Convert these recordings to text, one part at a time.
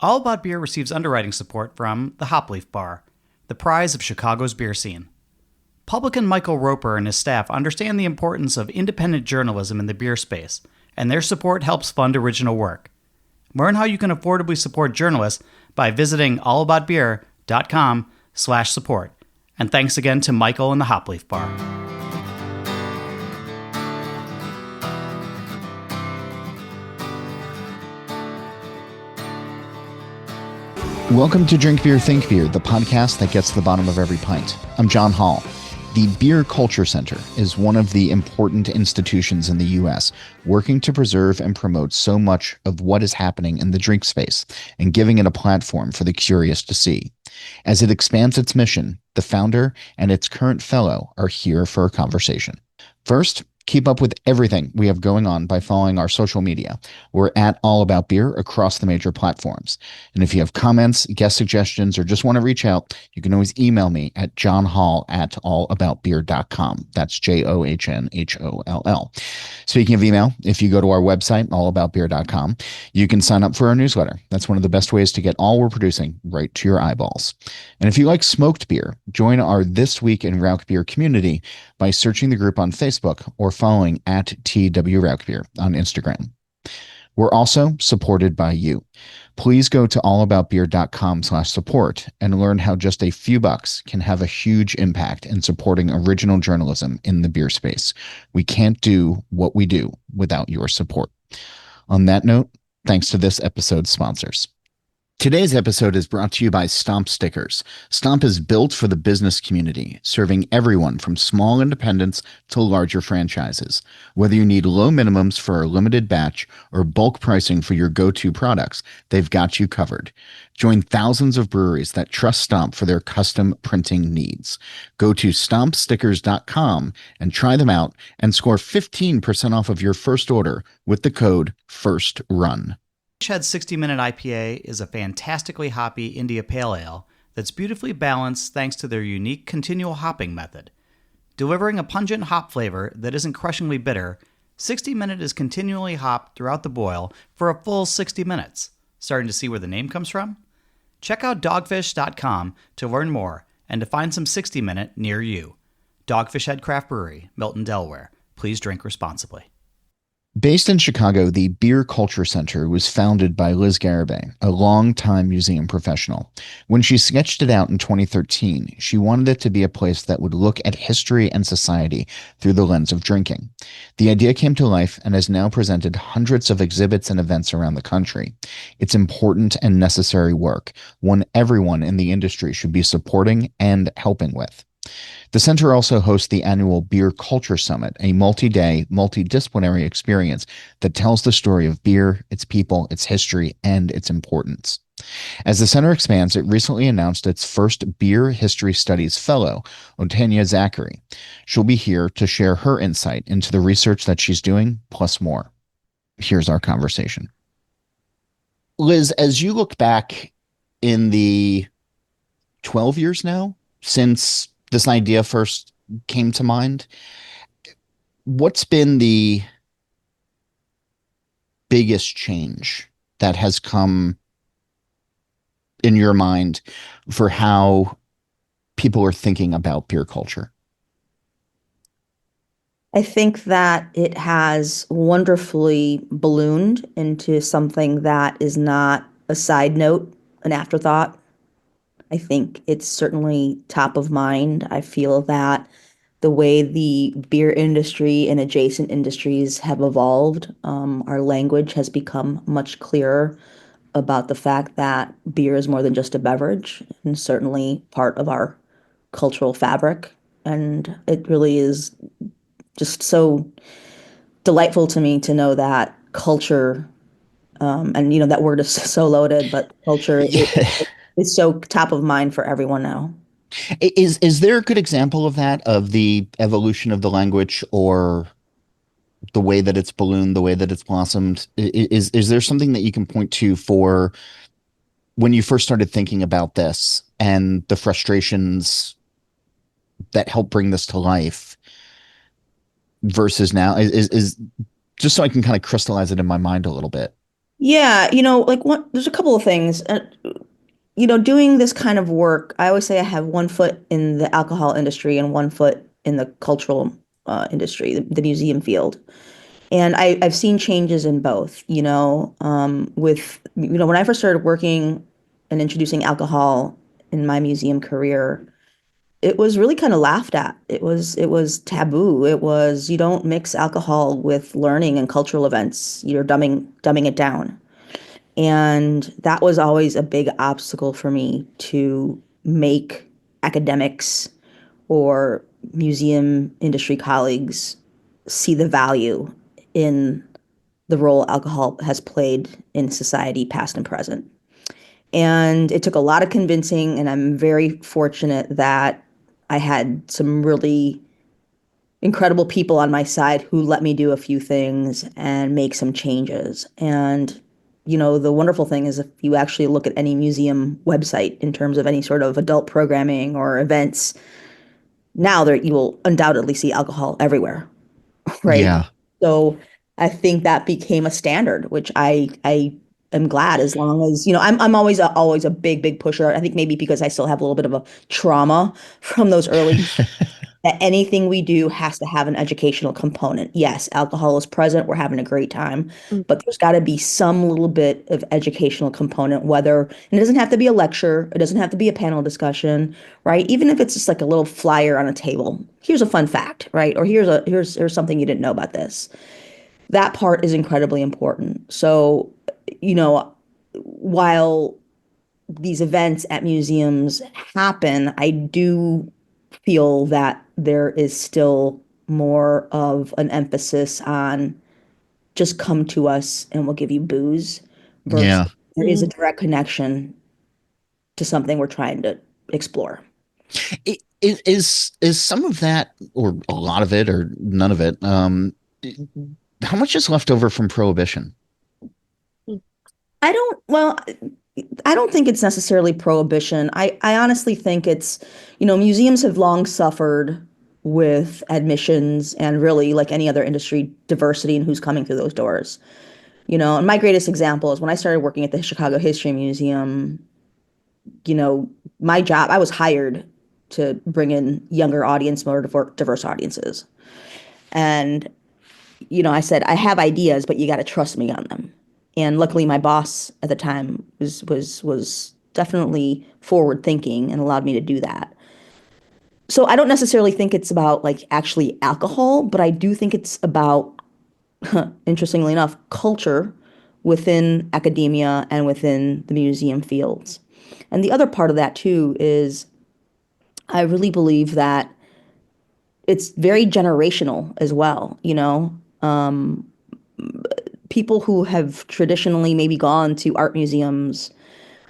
All About Beer receives underwriting support from the Hop Leaf Bar, the prize of Chicago's beer scene. Publican Michael Roper and his staff understand the importance of independent journalism in the beer space, and their support helps fund original work. Learn how you can affordably support journalists by visiting allaboutbeer.com/support. And thanks again to Michael and the Hop Leaf Bar. Welcome to Drink Beer, Think Beer, the podcast that gets to the bottom of every pint. I'm John Holl. The Beer Culture Center is one of the important institutions in the U.S. working to preserve and promote so much of what is happening in the drink space and giving it a platform for the curious to see. As it expands its mission, the founder and its current fellow are here for a conversation. First, keep up with everything we have going on by following our social media. We're at All About Beer across the major platforms. And if you have comments, guest suggestions, or just want to reach out, you can always email me at johnholl@allaboutbeer.com. That's JOHNHOLL. Speaking of email, if you go to our website, allaboutbeer.com, you can sign up for our newsletter. That's one of the best ways to get all we're producing right to your eyeballs. And if you like smoked beer, join our This Week in Rauch Beer community by searching the group on Facebook or following at TW Rauch Beer on Instagram. We're also supported by you. Please go to allaboutbeer.com/support and learn how just a few bucks can have a huge impact in supporting original journalism in the beer space. We can't do what we do without your support. On that note, thanks to this episode's sponsors. Today's episode is brought to you by Stomp Stickers. Stomp is built for the business community, serving everyone from small independents to larger franchises. Whether you need low minimums for a limited batch or bulk pricing for your go-to products, they've got you covered. Join thousands of breweries that trust Stomp for their custom printing needs. Go to stompstickers.com and try them out and score 15% off of your first order with the code FIRSTRUN. Shed 60-Minute IPA is a fantastically hoppy India Pale Ale that's beautifully balanced thanks to their unique continual hopping method. Delivering a pungent hop flavor that isn't crushingly bitter, 60-Minute is continually hopped throughout the boil for a full 60 minutes. Starting to see where the name comes from? Check out dogfish.com to learn more and to find some 60-Minute near you. Dogfish Head Craft Brewery, Milton, Delaware. Please drink responsibly. Based in Chicago, the Beer Culture Center was founded by Liz Garibay, a longtime museum professional. When she sketched it out in 2013, she wanted it to be a place that would look at history and society through the lens of drinking. The idea came to life and has now presented hundreds of exhibits and events around the country. It's important and necessary work, one everyone in the industry should be supporting and helping with. The center also hosts the annual Beer Culture Summit, a multi-day, multidisciplinary experience that tells the story of beer, its people, its history, and its importance. As the center expands, it recently announced its first Beer History Studies Fellow, Onteya Zachary. She'll be here to share her insight into the research that she's doing, plus more. Here's our conversation. Liz, as you look back in the 12 years now since this idea first came to mind, what's been the biggest change that has come in your mind for how people are thinking about beer culture? I think that it has wonderfully ballooned into something that is not a side note, an afterthought. I think it's certainly top of mind. I feel that the way the beer industry and adjacent industries have evolved, our language has become much clearer about the fact that beer is more than just a beverage and certainly part of our cultural fabric. And it really is just so delightful to me to know that culture, and that word is so loaded, but culture is so top of mind for everyone now. Is there a good example of that, of the evolution of the language or the way that it's ballooned, the way that it's blossomed? Is there something that you can point to for when you first started thinking about this and the frustrations that helped bring this to life versus now? Is just so I can kind of crystallize it in my mind a little bit. Yeah, like there's a couple of things. Doing this kind of work, I always say I have one foot in the alcohol industry and one foot in the cultural industry, the museum field. And I've seen changes in both, when I first started working and introducing alcohol in my museum career, it was really kind of laughed at. It was taboo. It was you don't mix alcohol with learning and cultural events. You're dumbing it down. And that was always a big obstacle for me to make academics or museum industry colleagues see the value in the role alcohol has played in society, past and present. And it took a lot of convincing, and I'm very fortunate that I had some really incredible people on my side who let me do a few things and make some changes. And the wonderful thing is if you actually look at any museum website in terms of any sort of adult programming or events, now there you will undoubtedly see alcohol everywhere, right? Yeah. So I think that became a standard, which I am glad as long as, I'm always a big pusher. I think maybe because I still have a little bit of a trauma from those early that anything we do has to have an educational component. Yes, alcohol is present, we're having a great time, but there's got to be some little bit of educational component, and it doesn't have to be a lecture, it doesn't have to be a panel discussion, right? Even if it's just like a little flyer on a table. Here's a fun fact, right? Or here's something you didn't know about this. That part is incredibly important. So, while these events at museums happen, I do feel that there is still more of an emphasis on just come to us and we'll give you booze versus Yeah. there is a direct connection to something we're trying to explore. Is some of that, or a lot of it, or none of it, how much is left over from Prohibition? Well, I don't think it's necessarily prohibition. I honestly think it's, museums have long suffered with admissions and really like any other industry, diversity and who's coming through those doors. And my greatest example is when I started working at the Chicago History Museum, you know, my job, I was hired to bring in younger audience, more diverse audiences. And, I said, I have ideas, but you got to trust me on them. And luckily my boss at the time was definitely forward thinking and allowed me to do that. So I don't necessarily think it's about like actually alcohol, but I do think it's about, interestingly enough, culture within academia and within the museum fields. And the other part of that too is I really believe that it's very generational as well, people who have traditionally maybe gone to art museums,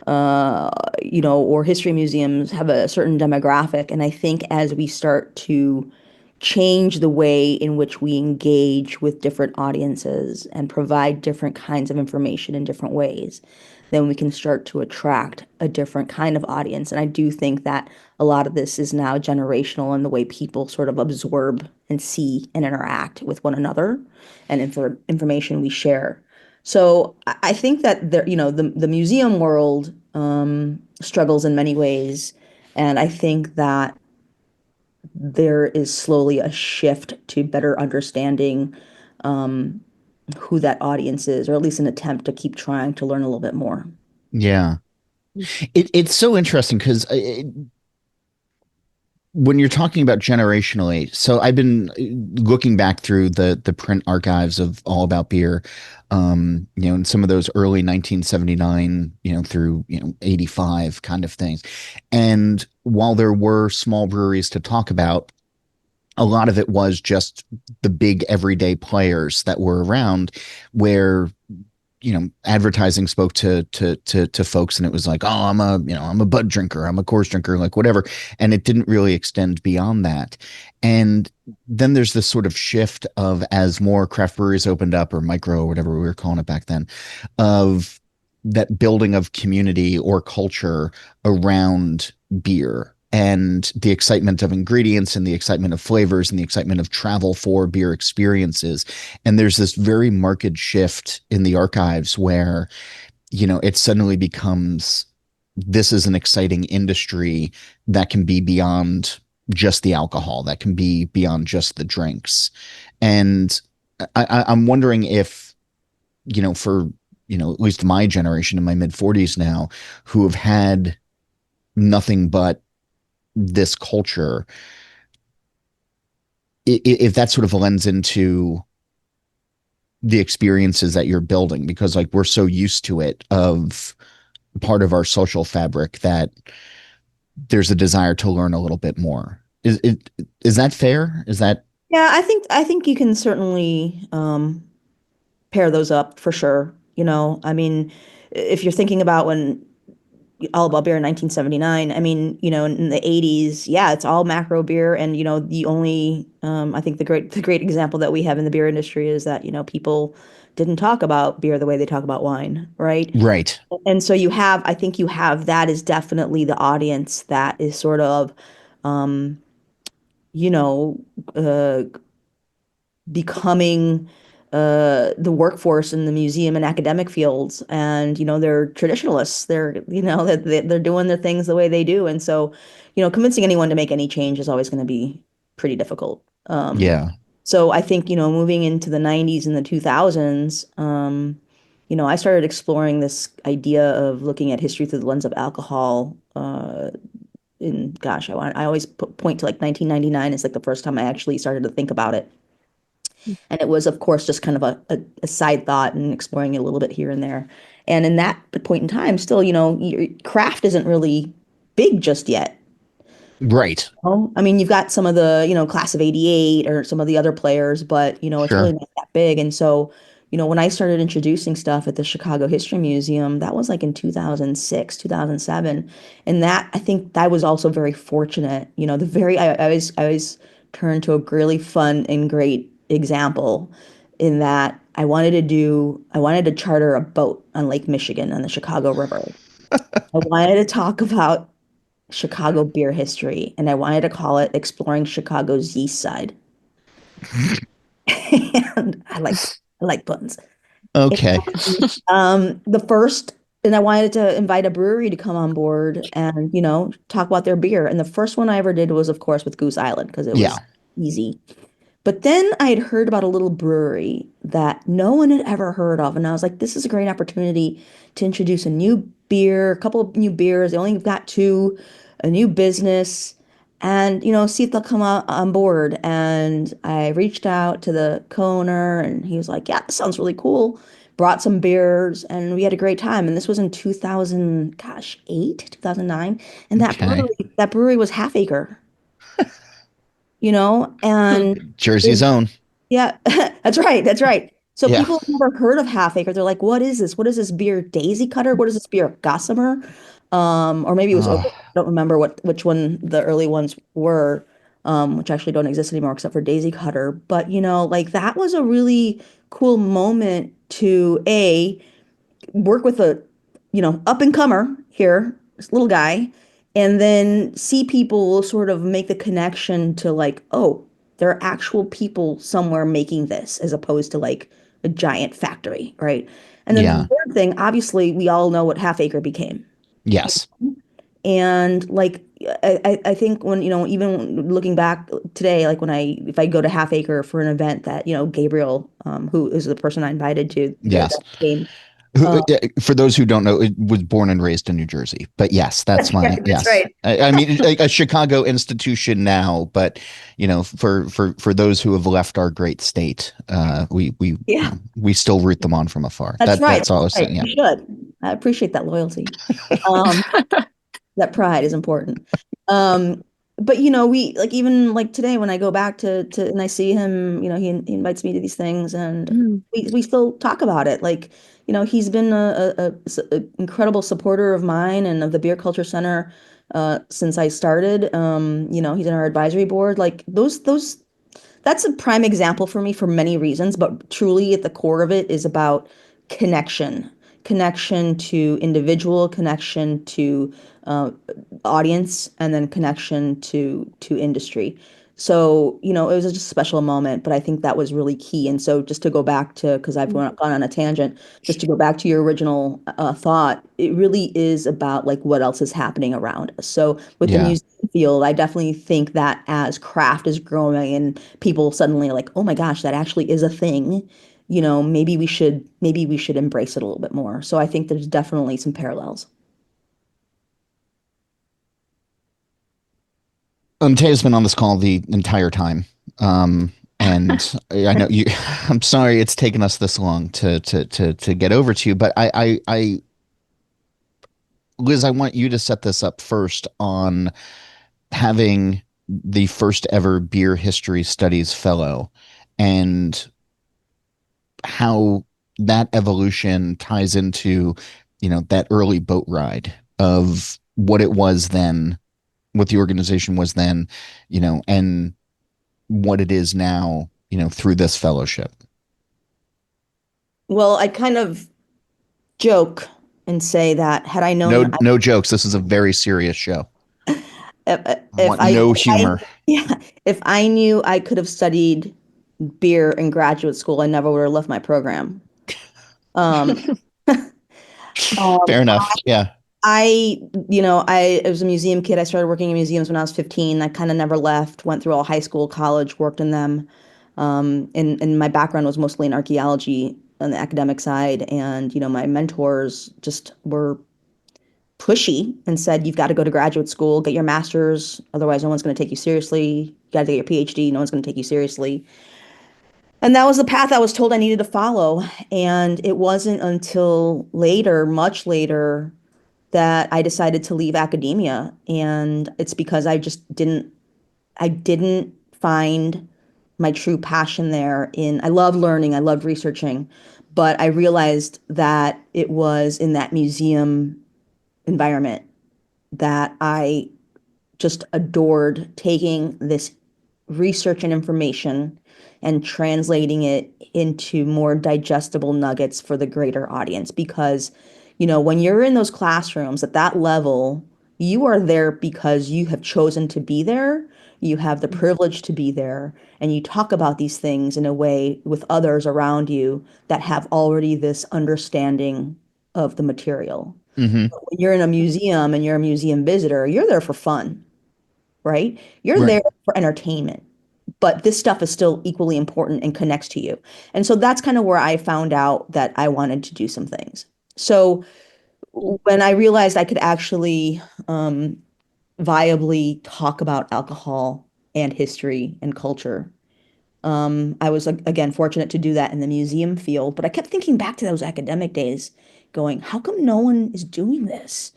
or history museums have a certain demographic. And I think as we start to change the way in which we engage with different audiences and provide different kinds of information in different ways, then we can start to attract a different kind of audience. And I do think that a lot of this is now generational in the way people sort of absorb and see and interact with one another and information we share. So I think that the museum world struggles in many ways, and I think that there is slowly a shift to better understanding um, who that audience is, or at least an attempt to keep trying to learn a little bit more. Yeah. It's so interesting because when you're talking about generationally, so I've been looking back through the print archives of All About Beer, and some of those early 1979, through 85 kind of things. And while there were small breweries to talk about, a lot of it was just the big everyday players that were around where advertising spoke to folks, and it was like, oh, I'm a Bud drinker, I'm a Coors drinker, like whatever, and it didn't really extend beyond that. And then there's this sort of shift of, as more craft breweries opened up, or micro, or whatever we were calling it back then, of that building of community or culture around beer. and the excitement of ingredients and the excitement of flavors and the excitement of travel for beer experiences. And there's this very marked shift in the archives where, it suddenly becomes, this is an exciting industry that can be beyond just the alcohol, that can be beyond just the drinks. And I'm wondering if, for, at least my generation in my mid 40s now, who have had nothing but this culture, if that sort of lends into the experiences that you're building, because like we're so used to it, of part of our social fabric, that there's a desire to learn a little bit more. Is that fair? Is that Yeah, I think you can certainly pair those up for sure. I mean, if you're thinking about when all about beer in 1979, I mean, in the 80s, yeah, it's all macro beer, and the only I think the great example that we have in the beer industry is that people didn't talk about beer the way they talk about wine, right? right? And so I think you have that is definitely the audience that is sort of um, you know, uh, becoming the workforce in the museum and academic fields. And, they're traditionalists. They're doing their things the way they do. And so, convincing anyone to make any change is always going to be pretty difficult. Yeah. So I think, moving into the 90s and the 2000s, I started exploring this idea of looking at history through the lens of alcohol. I always point to like 1999 as like the first time I actually started to think about it. And it was, of course, just kind of a side thought and exploring it a little bit here and there. And in that point in time, still, craft isn't really big just yet. Right. Oh, I mean, you've got some of the, class of 88 or some of the other players, but, it's really Sure. not that big. And so, when I started introducing stuff at the Chicago History Museum, that was like in 2006, 2007. And that, I think that was also very fortunate. I always turn to a really fun and great example in that I wanted to charter a boat on Lake Michigan on the Chicago River. I wanted to talk about Chicago beer history, and I wanted to call it Exploring Chicago's Yeast Side. And I like puns. Okay. The first, and I wanted to invite a brewery to come on board and, talk about their beer. And the first one I ever did was, of course, with Goose Island because it Yeah. was easy. But then I had heard about a little brewery that no one had ever heard of. And I was like, this is a great opportunity to introduce a new beer, a couple of new beers. They only got two, a new business, and, see if they'll come on board. And I reached out to the co-owner and he was like, yeah, this sounds really cool. Brought some beers and we had a great time. And this was in 2000, gosh, 2009. And that Okay. brewery, that brewery was Half Acre, and Jersey's it, own. yeah, that's right. That's right. So Yeah. people have never heard of Half Acre. They're like, what is this? What is this beer? Daisy Cutter? What is this beer? Gossamer? Or maybe it was Oh, Oak. I don't remember which one the early ones were, which actually don't exist anymore except for Daisy Cutter. But like that was a really cool moment to work with a, up and comer here, this little guy, and then see people sort of make the connection to like, oh, there are actual people somewhere making this as opposed to like a giant factory, right? And then the yeah. third thing, obviously, we all know what Half Acre became. Yes. And like I think when even looking back today, like if I go to Half Acre for an event that Gabriel, who is the person I invited to Yes. that game, For those who don't know, it was born and raised in New Jersey. But yes, that's that's my right. That's yes. right. I mean, a Chicago institution now, but for those who have left our great state, Yeah, we still root them on from afar. that's right. That's all I That's was saying. right. Yeah. You should. I appreciate that loyalty. Um, that pride is important. Um, but we like even like today when I go back to and I see him, he invites me to these things and we still talk about it. Like, he's been a incredible supporter of mine and of the Beer Culture Center since I started. He's in our advisory board. Like those that's a prime example for me for many reasons, but truly at the core of it is about connection. connection to individual, connection to uh, audience, and then connection to industry. So, it was just a special moment, but I think that was really key. And so, just to go back to, because I've gone on a tangent, just to go back to your original thought, it really is about like what else is happening around us. So, with the Yeah. museum field, I definitely think that as craft is growing and people suddenly are like, oh my gosh, that actually is a thing, maybe we should embrace it a little bit more. So I think there's definitely some parallels. Taya's been on this call the entire time. And I know you, I'm sorry it's taken us this long to get over to you, but Liz, I want you to set this up first on having the first ever beer history studies fellow and how that evolution ties into, that early boat ride of what it was then, what the organization was then, and what it is now, through this fellowship. Well, I kind of joke and say that had I known, No, no jokes. This is a very serious show. I if want I, no if I, humor. yeah, if I knew I could have studied beer in graduate school, I never would have left my program. Um, um, Fair enough. Yeah. I, I was a museum kid. I started working in museums when I was 15. I kind of never left, went through all high school, college, worked in them. And my background was mostly in archaeology on the academic side. And, my mentors just were pushy and said, you've got to go to graduate school, get your master's. Otherwise, no one's going to take you seriously. You got to get your PhD. No one's going to take you seriously. And that was the path I was told I needed to follow. And it wasn't until later, much later, that I decided to leave academia. And it's because I didn't find my true passion there I love learning, I love researching, but I realized that it was in that museum environment that I just adored taking this research and information and translating it into more digestible nuggets for the greater audience. Because, when you're in those classrooms at that level, you are there because you have chosen to be there. You have the privilege to be there, and you talk about these things in a way with others around you that have already this understanding of the material. Hmm. When you're in a museum and you're a museum visitor, you're there for fun, right? You're Right. there for entertainment, but this stuff is still equally important and connects to you. And so that's kind of where I found out that I wanted to do some things. So when I realized I could actually viably talk about alcohol and history and culture, I was again fortunate to do that in the museum field. But I kept thinking back to those academic days, going, how come no one is doing this?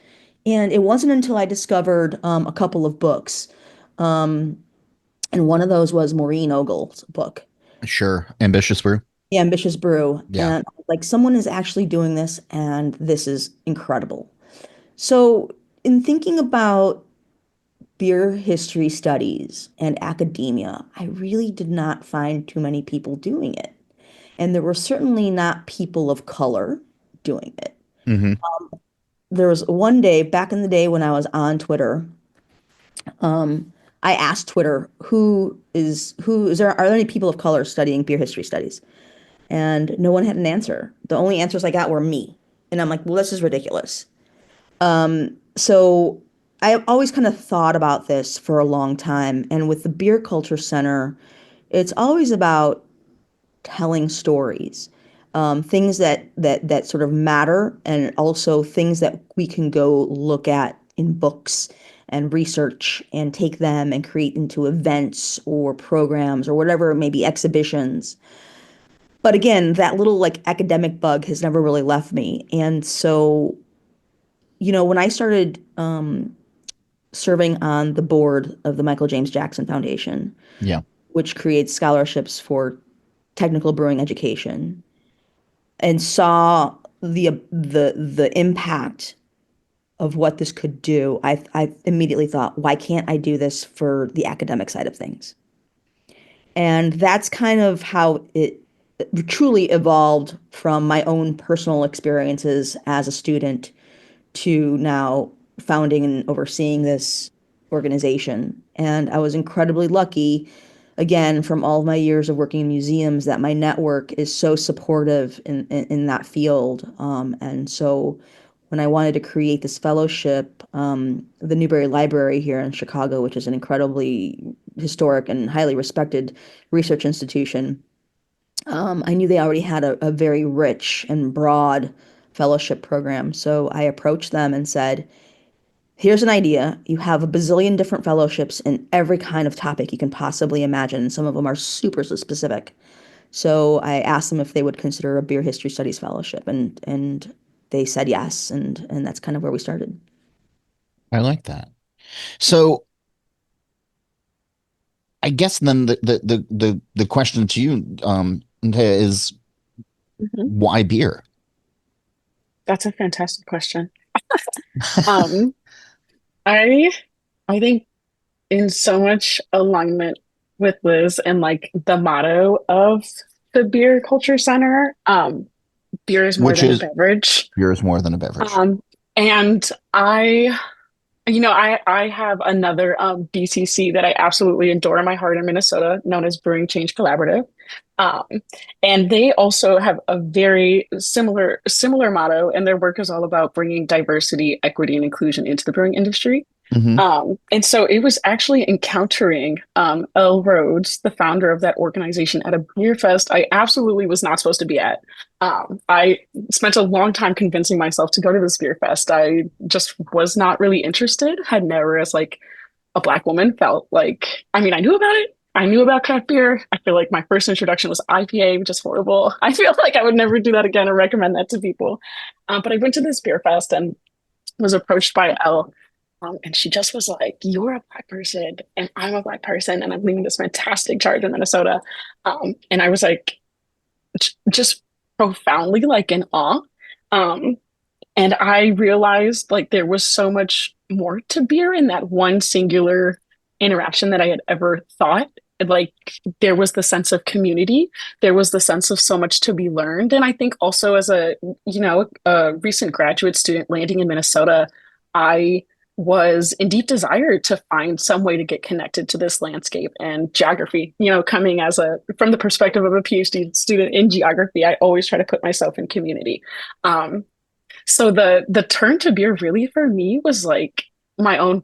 And it wasn't until I discovered a couple of books. Um, and one of those was Maureen Ogle's book, Sure. Ambitious brew. The Ambitious Brew. Yeah. And like someone is actually doing this, and this is incredible. So, in thinking about beer history studies and academia, I really did not find too many people doing it. And there were certainly not people of color doing it. Hmm. There was one day back in the day when I was on Twitter, I asked Twitter, are there any people of color studying beer history studies? And no one had an answer. The only answers I got were me. And I'm like, well, this is ridiculous. So I always kind of thought about this for a long time. And with the Beer Culture Center, it's always about telling stories, things that sort of matter, and also things that we can go look at in books and research and take them and create into events or programs or whatever it may be, exhibitions. But again, that little like academic bug has never really left me. And so, when I started serving on the board of the Michael James Jackson Foundation, Yeah. which creates scholarships for technical brewing education, and saw the impact of what this could do, I immediately thought, why can't I do this for the academic side of things? And that's kind of how it truly evolved from my own personal experiences as a student to now founding and overseeing this organization. And I was incredibly lucky, again, from all of my years of working in museums, that my network is so supportive in that field. And so when I wanted to create this fellowship, the Newberry Library here in Chicago, which is an incredibly historic and highly respected research institution, I knew they already had a very rich and broad fellowship program. So I approached them and said, here's an idea. You have a bazillion different fellowships in every kind of topic you can possibly imagine. Some of them are super specific. So I asked them if they would consider a beer history studies fellowship, and they said yes, and that's kind of where we started. I like that. So I guess then the question to you, Onteya, is Mhm. why beer? That's a fantastic question. Um, I I think in so much alignment with Liz and like the motto of the Beer Culture Center, beer is more Which than a is beverage. beer is more than a beverage. Um, and I have another BCC that I absolutely adore in my heart in Minnesota, known as Brewing Change Collaborative. Um, and they also have a very similar motto, and their work is all about bringing diversity, equity, and inclusion into the brewing industry. Hmm. And so it was actually encountering Elle Rhodes, the founder of that organization, at a beer fest I absolutely was not supposed to be at. I spent a long time convincing myself to go to this beer fest. I just was not really interested, had never, as like a Black woman, felt like, I mean, I knew about it. I knew about craft beer. I feel like my first introduction was IPA, which is horrible. I feel like I would never do that again or recommend that to people. But I went to this beer fest and was approached by Elle. And she just was like, "You're a Black person, and I'm a Black person, and I'm leading this fantastic charge in Minnesota." And I was like, just profoundly like in awe. Um, and I realized like there was so much more to beer in that one singular interaction that I had ever thought. Like there was the sense of community, there was the sense of so much to be learned. And I think also as a recent graduate student landing in Minnesota, I was in deep desire to find some way to get connected to this landscape and geography. Coming as a from the perspective of a PhD student in geography, I always try to put myself in community. So the turn to beer really for me was like my own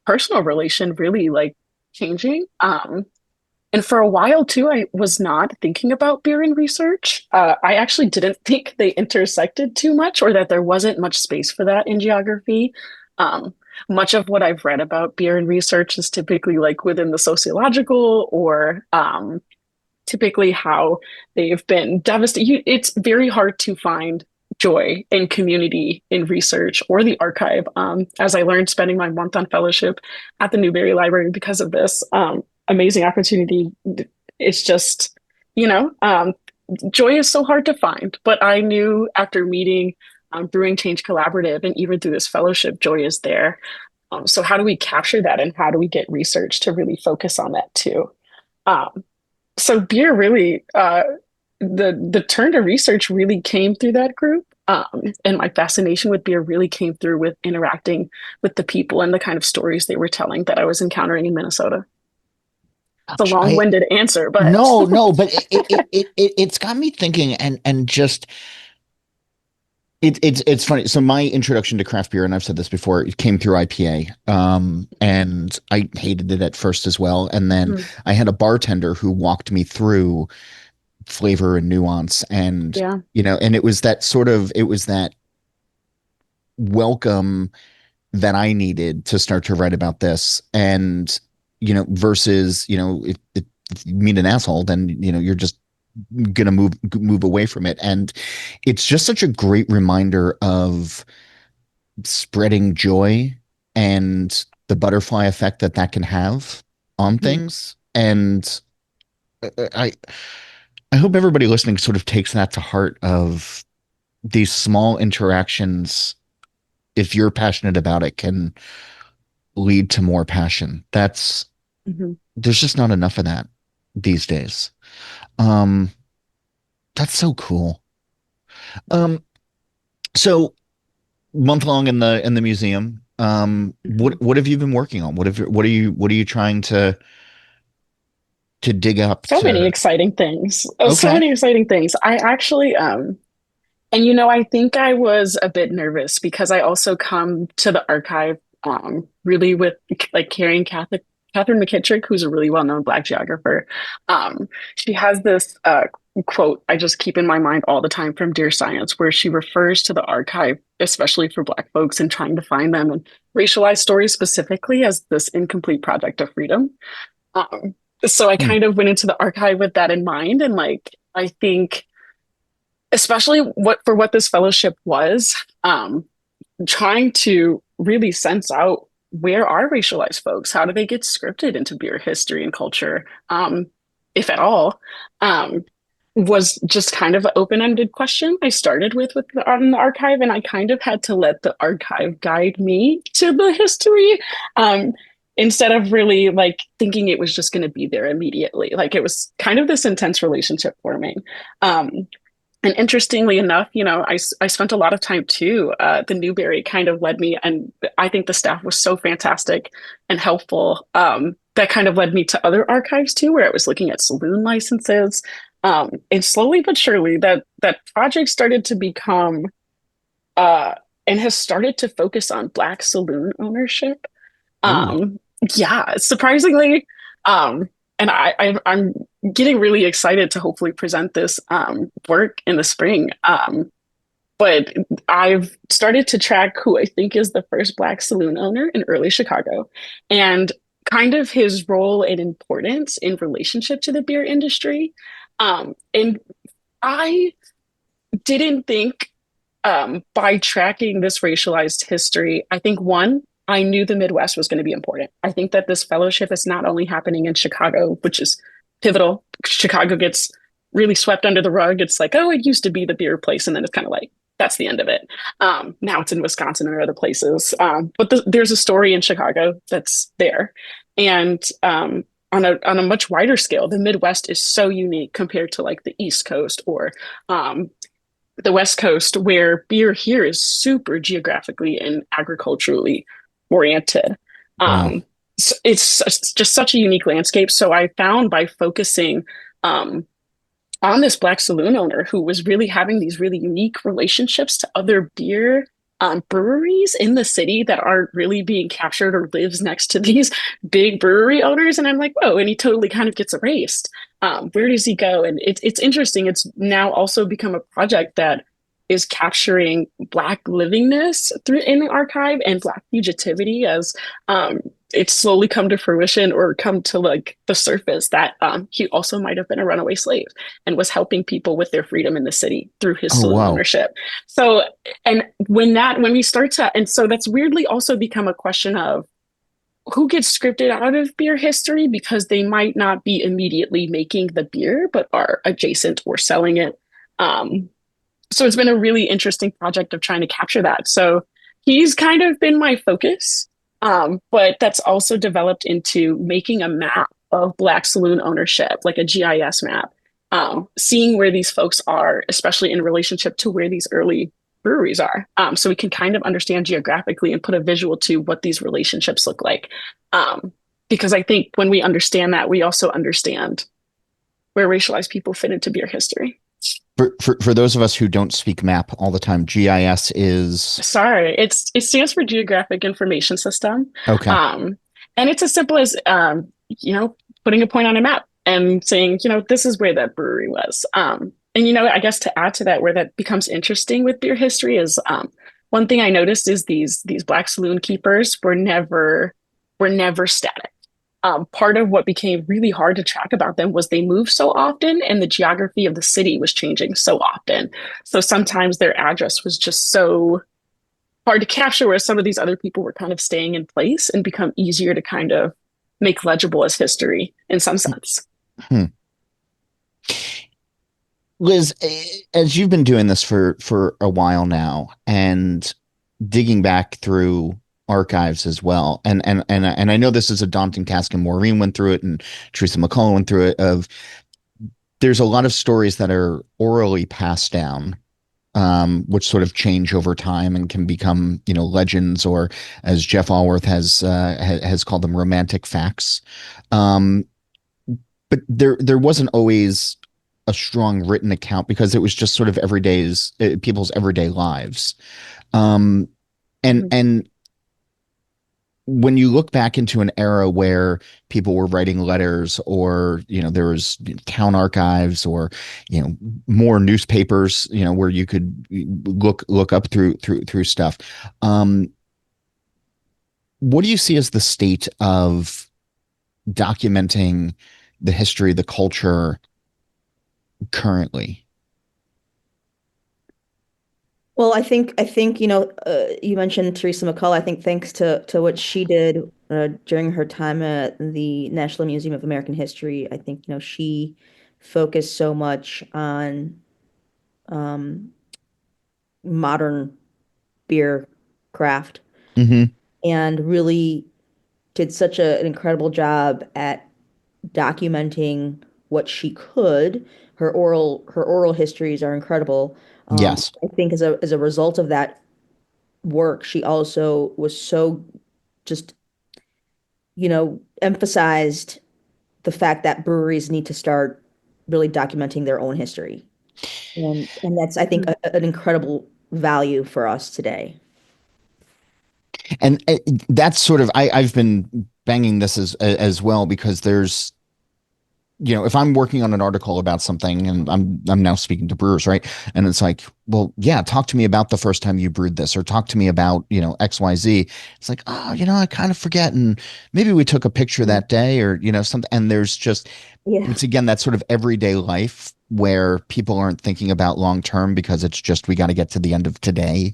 personal relation really like changing. And for a while too, I was not thinking about beer in research. I actually didn't think they intersected too much or that there wasn't much space for that in geography. Um, Much of what I've read about beer in research is typically like within the sociological or typically how they've been devastated. It's very hard to find joy and community in research or the archive. As I learned spending my month on fellowship at the Newberry Library because of this amazing opportunity, it's just, you know, um, joy is so hard to find. But I knew after meeting Brewing Change Collaborative and even through this fellowship, joy is there. So how do we capture that and how do we get research to really focus on that too? Um, so beer really the turn to research really came through that group. And my fascination with beer really came through with interacting with the people and the kind of stories they were telling that I was encountering in Minnesota. It's a Gosh, long-winded answer, but no, but it's got me thinking, and just it's funny. So my introduction to craft beer, and I've said this before, it came through IPA. And I hated it at first as well. And then mm, I had a bartender who walked me through flavor and nuance, and yeah. and it was that welcome that I needed to start to write about this. And versus if you meet an asshole, then you're just gonna move away from it. And it's just such a great reminder of spreading joy and the butterfly effect that can have on Mm, things. And I I hope everybody listening sort of takes that to heart, of these small interactions, if you're passionate about it, can lead to more passion. mhm. There's just not enough of that these days. Um, That's so cool. Um, so month long in the museum. Mhm. What have you been working on? What are you trying to dig up So many to? exciting things. So Okay. many exciting things. I actually, and I think I was a bit nervous because I also come to the archive really with like carrying Catherine McKittrick, who's a really well-known Black geographer. She has this quote I just keep in my mind all the time from Dear Science, where she refers to the archive, especially for Black folks and trying to find them and racialized stories specifically as this incomplete project of freedom. Um, so I Hmm. kind of went into the archive with that in mind, and like I think especially what this fellowship was, trying to really sense out where are racialized folks? How do they get scripted into beer history and culture, if at all? Um, was just kind of an open-ended question I started with on the archive, and I kind of had to let the archive guide me to the history, um, instead of really like thinking it was just going to be there immediately. Like it was kind of this intense relationship forming. Um, and interestingly enough, I spent a lot of time too. The Newberry kind of led me, and I think the staff was so fantastic and helpful. That kind of led me to other archives too, where I was looking at saloon licenses. And slowly but surely, that project started to become uh, and has started to focus on Black saloon ownership. Ooh. Um, yeah, surprisingly, and I'm getting really excited to hopefully present this work in the spring. But I've started to track who I think is the first Black saloon owner in early Chicago, and kind of his role and importance in relationship to the beer industry. And I didn't think by tracking this racialized history, I think one, I knew the Midwest was going to be important. I think that this fellowship is not only happening in Chicago, which is pivotal. Chicago gets really swept under the rug. It's like, oh, it used to be the beer place. And then it's kind of like, that's the end of it. Now it's in Wisconsin and other places. But there's a story in Chicago that's there. And on a much wider scale, the Midwest is so unique compared to like the East Coast or um, the West Coast, where beer here is super geographically and agriculturally oriented. Wow. So it's just such a unique landscape. So I found by focusing um, on this Black saloon owner who was really having these really unique relationships to other beer breweries in the city that aren't really being captured or lives next to these big brewery owners. And I'm like, whoa, and he totally kind of gets erased. Where does he go? And it's interesting. It's now also become a project that is capturing Black livingness through in the archive and Black fugitivity as um, it's slowly come to fruition or come to like the surface that he also might have been a runaway slave and was helping people with their freedom in the city through his Oh, saloon wow. ownership. So, and when we start to, and so that's weirdly also become a question of who gets scripted out of beer history because they might not be immediately making the beer, but are adjacent or selling it. Um, so it's been a really interesting project of trying to capture that. So he's kind of been my focus, but that's also developed into making a map of Black saloon ownership, like a GIS map, seeing where these folks are, especially in relationship to where these early breweries are. So we can kind of understand geographically and put a visual to what these relationships look like. Um, because I think when we understand that, we also understand where racialized people fit into beer history. For those of us who don't speak map all the time, GIS is Sorry, it stands for Geographic Information System, okay. um, and it's as simple as putting a point on a map and saying this is where that brewery was. And I guess to add to that, where that becomes interesting with beer history is one thing I noticed is these Black saloon keepers were never static. Part of what became really hard to track about them was they moved so often and the geography of the city was changing so often. So sometimes their address was just so hard to capture, where some of these other people were kind of staying in place and become easier to kind of make legible as history in some sense. Hmm. Liz, as you've been doing this for a while now and digging back through archives as well, and I know this is a daunting task, and Maureen went through it, and Teresa McCullough went through it of there's a lot of stories that are orally passed down, which sort of change over time and can become, legends, or as Jeff Allworth has called them, romantic facts. Um, but there wasn't always a strong written account because it was just sort of people's everyday lives. Um, and Mhm. and when you look back into an era where people were writing letters, or there was town archives, or more newspapers, where you could look up through stuff. um what do you see as the state of documenting the history, the culture currently? Well, I think you mentioned Teresa McCullough. I think thanks to what she did during her time at the National Museum of American History, I think she focused so much on um, modern beer craft Hmm. and really did such an incredible job at documenting what she could. Her oral histories are incredible. Yes. I think as a result of that work, she also was so just, emphasized the fact that breweries need to start really documenting their own history. And that's, I think, an incredible value for us today. And that's sort of, I've been banging this as well, because there's, if I'm working on an article about something, and I'm now speaking to brewers, right? And it's like, well, yeah, talk to me about the first time you brewed this, or talk to me about, XYZ. It's like, oh, I kind of forget. And maybe we took a picture Mm. that day, or, something. And there's just, Yeah. it's again that sort of everyday life where people aren't thinking about long term, because it's just, we got to get to the end of today,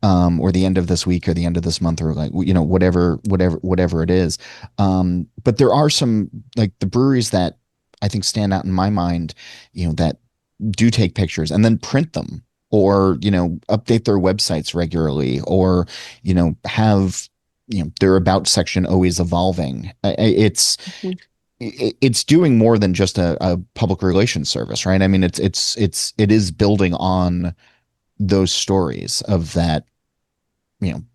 or the end of this week, or the end of this month, or like, whatever it is. But there are some, like, the breweries that I think stand out in my mind, that do take pictures and then print them, or update their websites regularly, or have their about section always evolving. It's doing more than just a public relations service, right? I mean, it is building on those stories of that,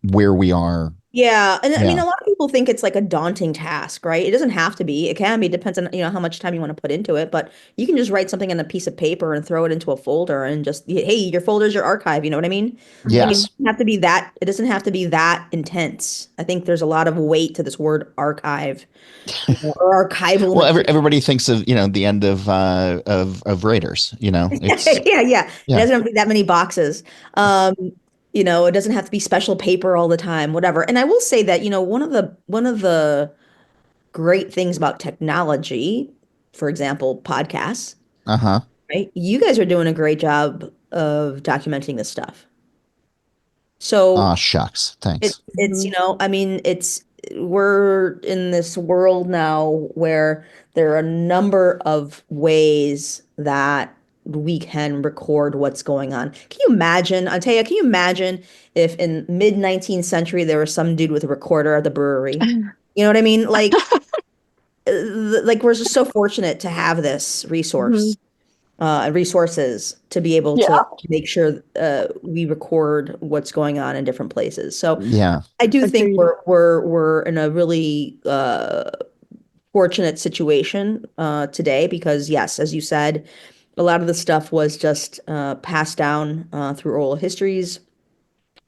where we are. Yeah, and I mean, Yeah. a lot of people think it's like a daunting task, right? It doesn't have to be. It can be. It depends on, how much time you want to put into it. But you can just write something on a piece of paper and throw it into a folder and just, hey, your folder's your archive. You know what I mean? Like it Mhm. Yes. doesn't have to be that. It doesn't have to be that intense. I think there's a lot of weight to this word archive, or archival Well, in everybody thinks of, the end of Raiders. It's, yeah, yeah. It yeah. doesn't have to be that many boxes. Um, it doesn't have to be special paper all the time, whatever. And I will say that, one of the great things about technology, for example, podcasts, Uh-huh. right? You guys are doing a great job of documenting this stuff. So Ah, shucks. Thanks. it's, I mean, we're in this world now where there are a number of ways that we can record what's going on. Can you imagine, Antea, can you imagine if in mid 19th century there was some dude with a recorder at the brewery? You know what I mean? Like we're just so fortunate to have this Mhm. resource and resources to be able Yeah, to make sure we record what's going on in different places. So Yeah. I do think agreed. we're in a really fortunate situation today because yes, as you said, a lot of the stuff was just passed down through oral histories.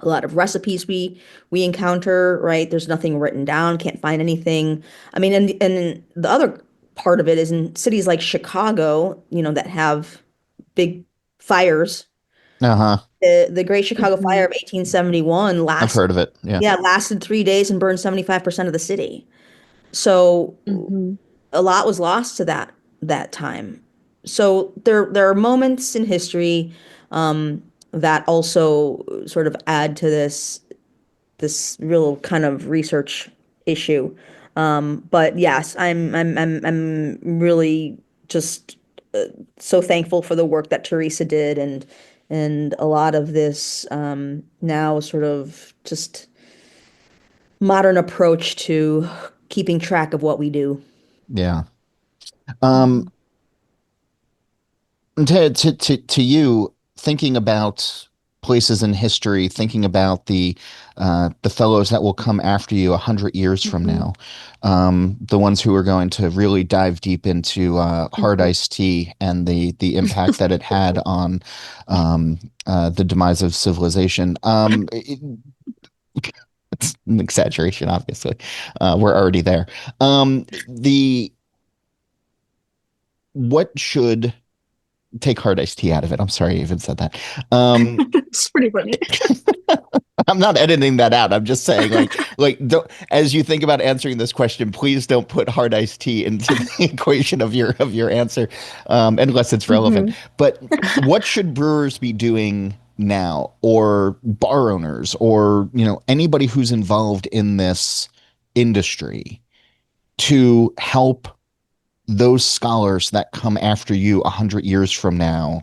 A lot of recipes we encounter, right? There's nothing written down, can't find anything. I mean, and the other part of it is in cities like Chicago, that have big fires. Uh-huh. The Great Chicago Fire Mhm. of 1871 I've heard of it. Yeah. lasted 3 days and burned 75% of the city. So Mhm. a lot was lost to that time. So there are moments in history that also sort of add to this real kind of research issue. But yes, I'm really just so thankful for the work that Teresa did and a lot of this now sort of just modern approach to keeping track of what we do. Yeah. Um, Mhm. To you, thinking about places in history, thinking about the fellows that will come after you 100 years from Mhm. now, the ones who are going to really dive deep into hard Mhm. iced tea and the impact that it had on the demise of civilization. It's an exaggeration, obviously. We're already there. The what should take hard iced tea out of it? I'm sorry I even said that. It's pretty funny. I'm not editing that out. I'm just saying, don't, as you think about answering this question, please don't put hard iced tea into the equation of your answer, unless it's relevant. Mhm. But what should brewers be doing now, or bar owners, or anybody who's involved in this industry to help those scholars that come after you 100 years from now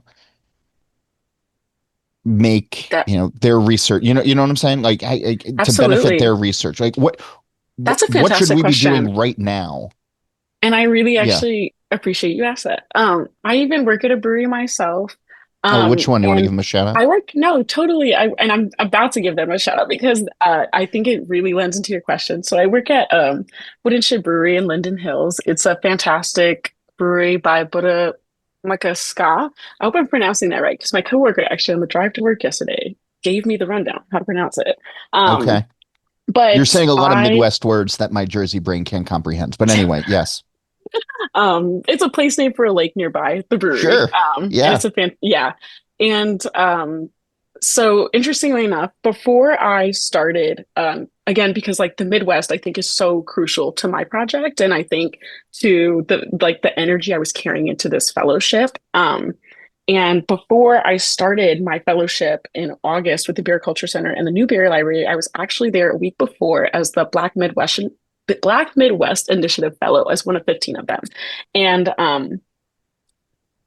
make That their research, you know what I'm saying, like to benefit absolutely. their research, like That's a what should fantastic we be question. doing right now? And I really Yeah. actually appreciate you asked that. I even work at a brewery myself. Oh, which one? You want to give And them a shout out? I like, no, totally. I'm about to give them a shout out because I think it really lends into your question. So I work at Wooden Ship Brewery in Linden Hills. It's a fantastic brewery by Buddha Makaska. I hope I'm pronouncing that right because my coworker actually on the drive to work yesterday gave me the rundown how to pronounce it. Um, Okay. You're but saying a lot of I Midwest words that my Jersey brain can't comprehend. But anyway, yes. It's a place name for a lake nearby, the brewery. Sure. And Yeah. it's a yeah. And so interestingly enough, before I started, again, because like the Midwest, I think is so crucial to my project, and I think to the energy I was carrying into this fellowship. And before I started my fellowship in August with the Beer Culture Center and the New Beer Library, I was actually there a week before as the Black Midwest Initiative Fellow as one of 15 of them. And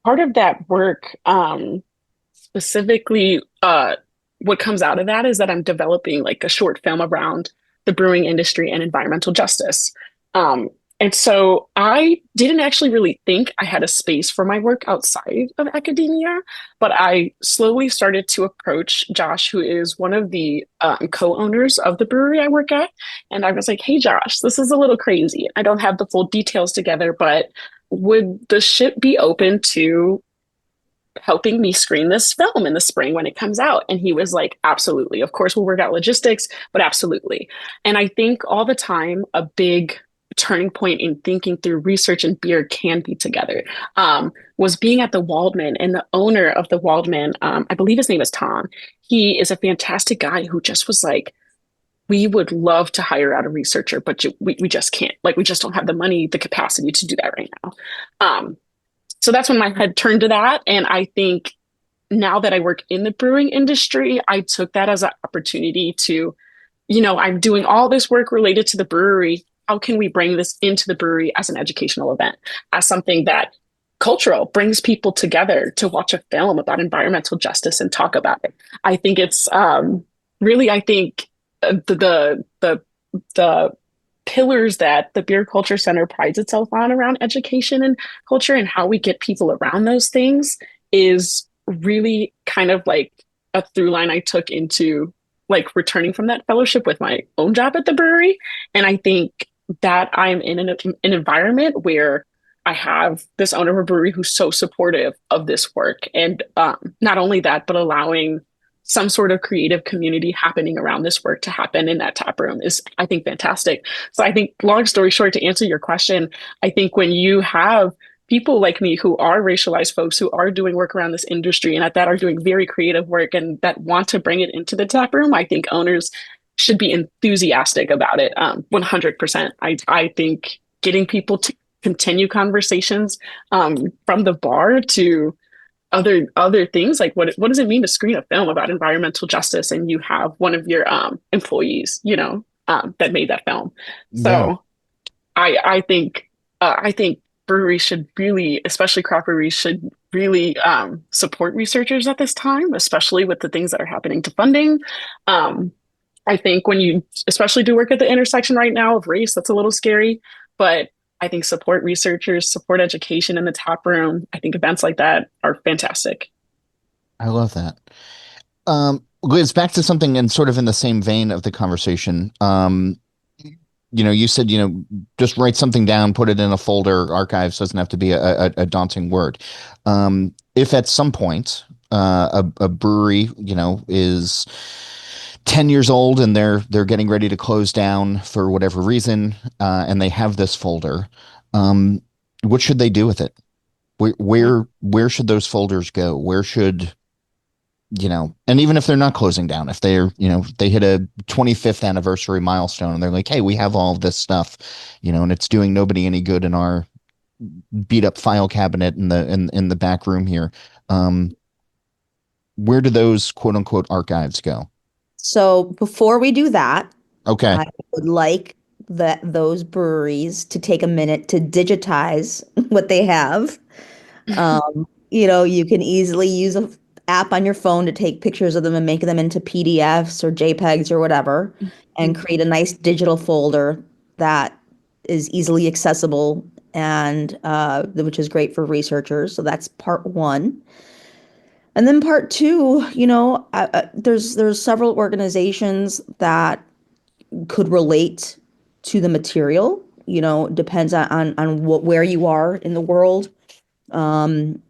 part of that work, specifically, what comes out of that is that I'm developing like a short film around the brewing industry and environmental justice. Um, and so I didn't actually really think I had a space for my work outside of academia, but I slowly started to approach Josh, who is one of the co-owners of the brewery I work at. And I was like, hey, Josh, this is a little crazy. I don't have the full details together, but would the ship be open to helping me screen this film in the spring when it comes out? And he was like, absolutely. Of course, we'll work out logistics, but absolutely. And I think all the time, a big turning point in thinking through research and beer can be together was being at the Waldman, and the owner of the Waldman, I believe his name is Tom. He is a fantastic guy who just was like, we would love to hire out a researcher, but we just can't. Like, we just don't have the money, the capacity to do that right now. So that's when my head turned to that. And I think now that I work in the brewing industry, I took that as an opportunity to, I'm doing all this work related to the brewery. How can we bring this into the brewery as an educational event, as something that cultural brings people together to watch a film about environmental justice and talk about it? I think it's really, I think the pillars that the Beer Culture Center prides itself on around education and culture and how we get people around those things is really kind of like a through line I took into like returning from that fellowship with my own job at the brewery. And I think that I'm in an environment where I have this owner of a brewery who's so supportive of this work. And not only that, but allowing some sort of creative community happening around this work to happen in that tap room is, I think, fantastic. So I think, long story short, to answer your question, I think when you have people like me who are racialized folks who are doing work around this industry and that are doing very creative work and that want to bring it into the tap room, I think owners should be enthusiastic about it. 100%. I think getting people to continue conversations from the bar to other things, like what does it mean to screen a film about environmental justice and you have one of your employees that made that film. Yeah. So I think breweries should really, especially craft breweries, should really support researchers at this time, especially with the things that are happening to funding. I think when you especially do work at the intersection right now of race, that's a little scary, but I think support researchers, support education in the tap room. I think events like that are fantastic. I love that. It's back to something and sort of in the same vein of the conversation. You said, just write something down, put it in a folder. Archives doesn't have to be a daunting word. If at some point a brewery, is 10 years old and they're getting ready to close down for whatever reason, and they have this folder, um, what should they do with it? Where should those folders go? Where should and even if they're not closing down, if they're, they hit a 25th anniversary milestone and they're like, hey, we have all of this stuff, and it's doing nobody any good in our beat up file cabinet in the back room here. Um, where do those quote unquote archives go? So before we do that, Okay. I would like those breweries to take a minute to digitize what they have. You can easily use a app on your phone to take pictures of them and make them into PDFs or JPEGs or whatever, and create a nice digital folder that is easily accessible and which is great for researchers. So that's part one. And then part two, there's several organizations that could relate to the material. Depends on where you are in the world, um,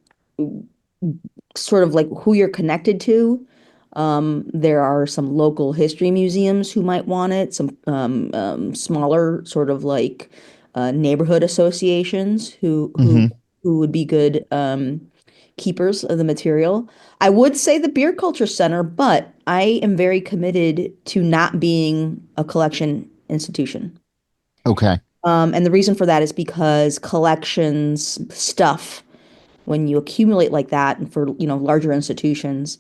sort of like who you're connected to. There are some local history museums who might want it, some smaller sort of like neighborhood associations Hmm. who would be good keepers of the material. I would say the Beer Culture Center, but I am very committed to not being a collection institution. Okay. And the reason for that is because collections stuff, when you accumulate like that, and for larger institutions,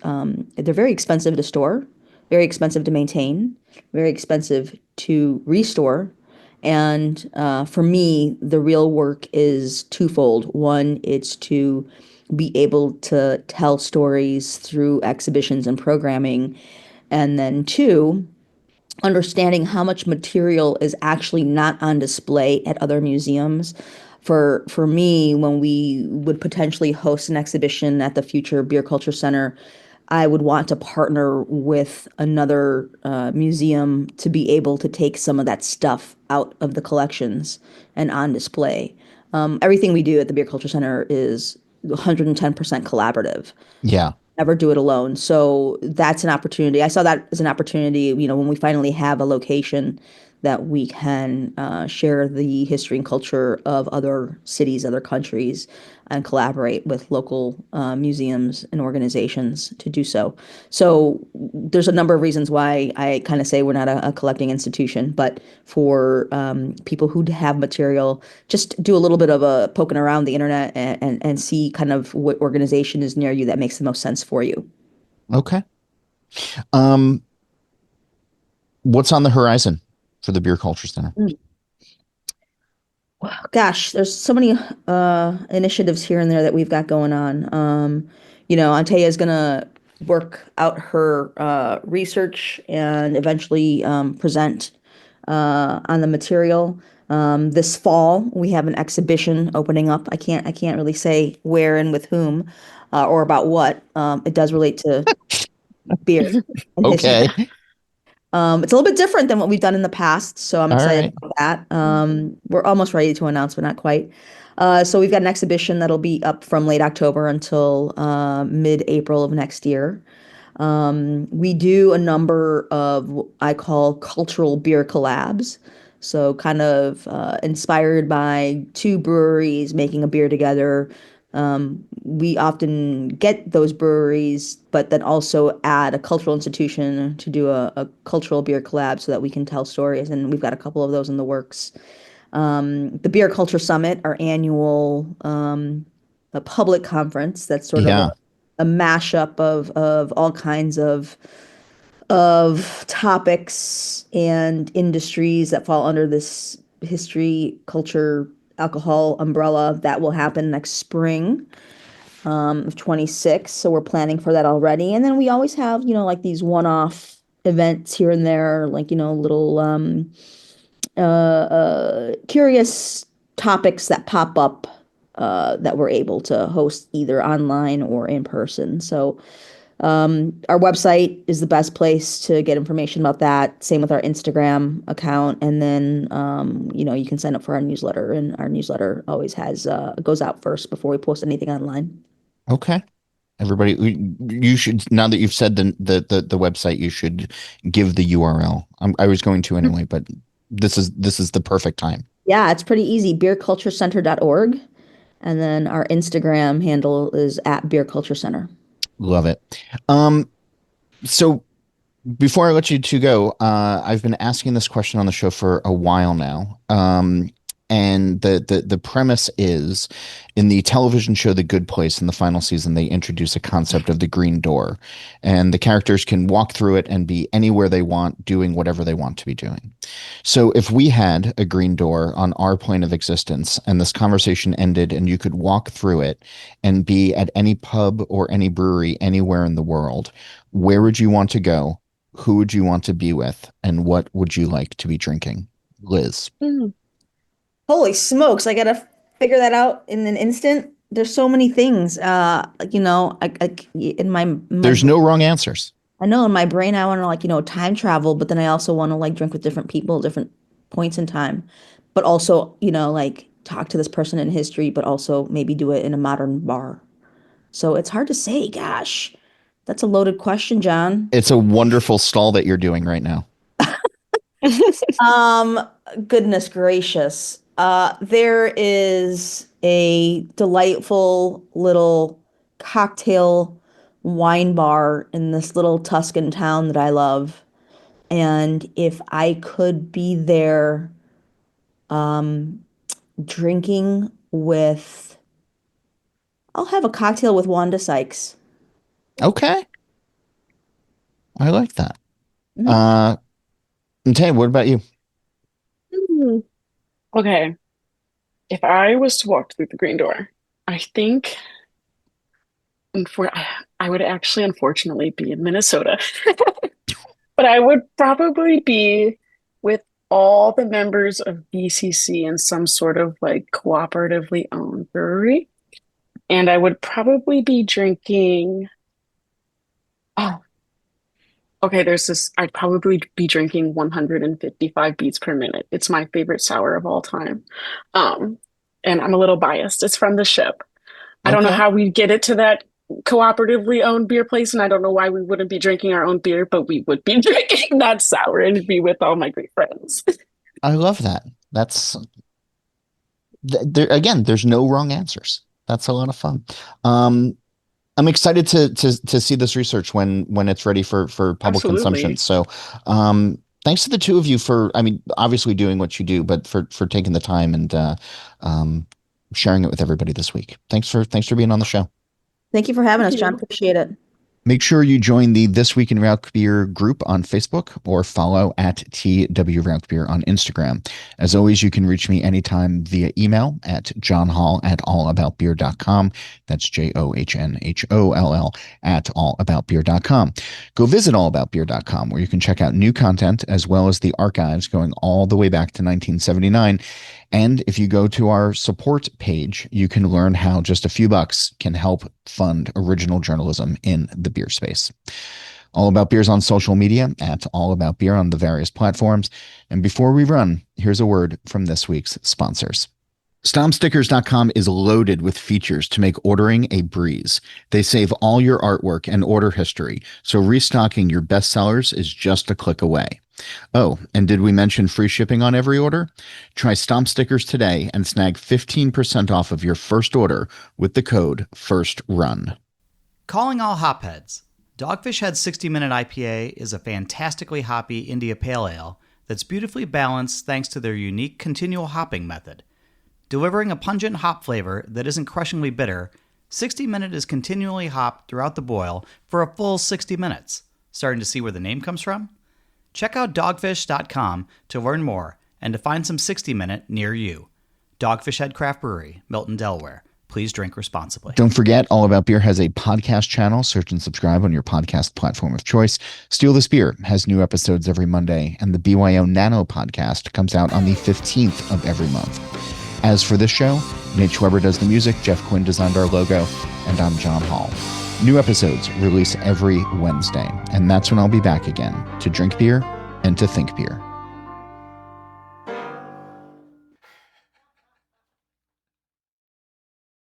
they're very expensive to store, very expensive to maintain, very expensive to restore. And for me, the real work is twofold. One, it's to be able to tell stories through exhibitions and programming. And then two, understanding how much material is actually not on display at other museums. For me, when we would potentially host an exhibition at the future Beer Culture Center, I would want to partner with another museum to be able to take some of that stuff out of the collections and on display. Everything we do at the Beer Culture Center is 110% collaborative, Yeah. never do it alone. So that's an opportunity. I saw that as an opportunity, when we finally have a location that we can share the history and culture of other cities, other countries, and collaborate with local museums and organizations to do so. So there's a number of reasons why I kind of say we're not a collecting institution, but for people who have material, just do a little bit of a poking around the internet and see kind of what organization is near you that makes the most sense for you. Okay. Um, what's on the horizon for the Beer Culture Center? Gosh, there's so many initiatives here and there that we've got going on. Onteya is gonna work out her research and eventually present on the material. This fall, we have an exhibition opening up. I can't really say where and with whom, or about what. It does relate to beer and history. Okay. It's a little bit different than what we've done in the past, so I'm All excited right. about that. We're almost ready to announce, but not quite. So we've got an exhibition that'll be up from late October until mid-April of next year. We do a number of what I call cultural beer collabs. So kind of inspired by two breweries making a beer together. We often get those breweries, but then also add a cultural institution to do a cultural beer collab so that we can tell stories. And we've got a couple of those in the works. The Beer Culture Summit, our annual a public conference that's sort of Yeah. a mashup of all kinds of topics and industries that fall under this history, culture, alcohol umbrella that will happen next spring of 26. So we're planning for that already. And then we always have, like these one-off events here and there, like, little curious topics that pop up that we're able to host either online or in person. So our website is the best place to get information about that. Same with our Instagram account. And then, you can sign up for our newsletter, and our newsletter always goes out first before we post anything online. Okay. Everybody, you should, now that you've said the website, you should give the URL. I was going to anyway, but this is the perfect time. Yeah, it's pretty easy. beerculturecenter.org. And then our Instagram handle is at Beer Culture Center. Love it. So before I let you two go, I've been asking this question on the show for a while now. And the premise is, in the television show The Good Place, in the final season, they introduce a concept of the green door, and the characters can walk through it and be anywhere they want, doing whatever they want to be doing. So if we had a green door on our plane of existence and this conversation ended and you could walk through it and be at any pub or any brewery anywhere in the world, where would you want to go? Who would you want to be with? And what would you like to be drinking? Liz. Holy smokes, I gotta figure that out in an instant. There's so many things. In my There's no wrong answers. I know in my brain I want to time travel, but then I also want to drink with different people, different points in time. But also, talk to this person in history, but also maybe do it in a modern bar. So it's hard to say. Gosh, that's a loaded question, John. It's a wonderful stall that you're doing right now. Goodness gracious. There is a delightful little cocktail wine bar in this little Tuscan town that I love. And if I could be there, drinking with, I'll have a cocktail with Wanda Sykes. Okay. I like that. Mhm. Onteya, what about you? Okay. If I was to walk through the green door, I think I would actually unfortunately be in Minnesota. But I would probably be with all the members of BCC in some sort of cooperatively owned brewery. And I would probably be drinking. Oh, okay. I'd probably be drinking 155 beats per minute. It's my favorite sour of all time. Um, and I'm a little biased. It's from the ship. I don't know Okay. how we get it to that cooperatively owned beer place, and I don't know why we wouldn't be drinking our own beer, but we would be drinking that sour and be with all my great friends. I love that. That's again, there's no wrong answers. That's a lot of fun. I'm excited to see this research when it's ready for public consumption. Absolutely. So, thanks to the two of you for, I mean, obviously doing what you do, but for taking the time and sharing it with everybody this week. Thanks for being on the show. Thank you for having us, Thank John. you. Appreciate it. Make sure you join the This Week in Rauch Beer group on Facebook or follow at TW Rauch Beer on Instagram. As always, you can reach me anytime via email at johnholl@allaboutbeer.com. That's JOHNHOLL at allaboutbeer.com. Go visit allaboutbeer.com, where you can check out new content as well as the archives going all the way back to 1979. And if you go to our support page, you can learn how just a few bucks can help fund original journalism in the beer space. All About Beer's on social media at All About Beer on the various platforms. And before we run, here's a word from this week's sponsors. StompStickers.com is loaded with features to make ordering a breeze. They save all your artwork and order history, so restocking your bestsellers is just a click away. Oh, and did we mention free shipping on every order? Try Stomp Stickers today and snag 15% off of your first order with the code FIRSTRUN. Calling all hopheads. Dogfish Head's 60-minute IPA is a fantastically hoppy India Pale Ale that's beautifully balanced thanks to their unique continual hopping method. Delivering a pungent hop flavor that isn't crushingly bitter, 60 Minute is continually hopped throughout the boil for a full 60 minutes. Starting to see where the name comes from? Check out dogfish.com to learn more and to find some 60 Minute near you. Dogfish Head Craft Brewery, Milton, Delaware. Please drink responsibly. Don't forget, All About Beer has a podcast channel. Search and subscribe on your podcast platform of choice. Steal This Beer has new episodes every Monday, and the BYO Nano podcast comes out on the 15th of every month. As for this show, Nate Schweber does the music, Jeff Quinn designed our logo, and I'm John Holl. New episodes release every Wednesday, and that's when I'll be back again to drink beer and to think beer.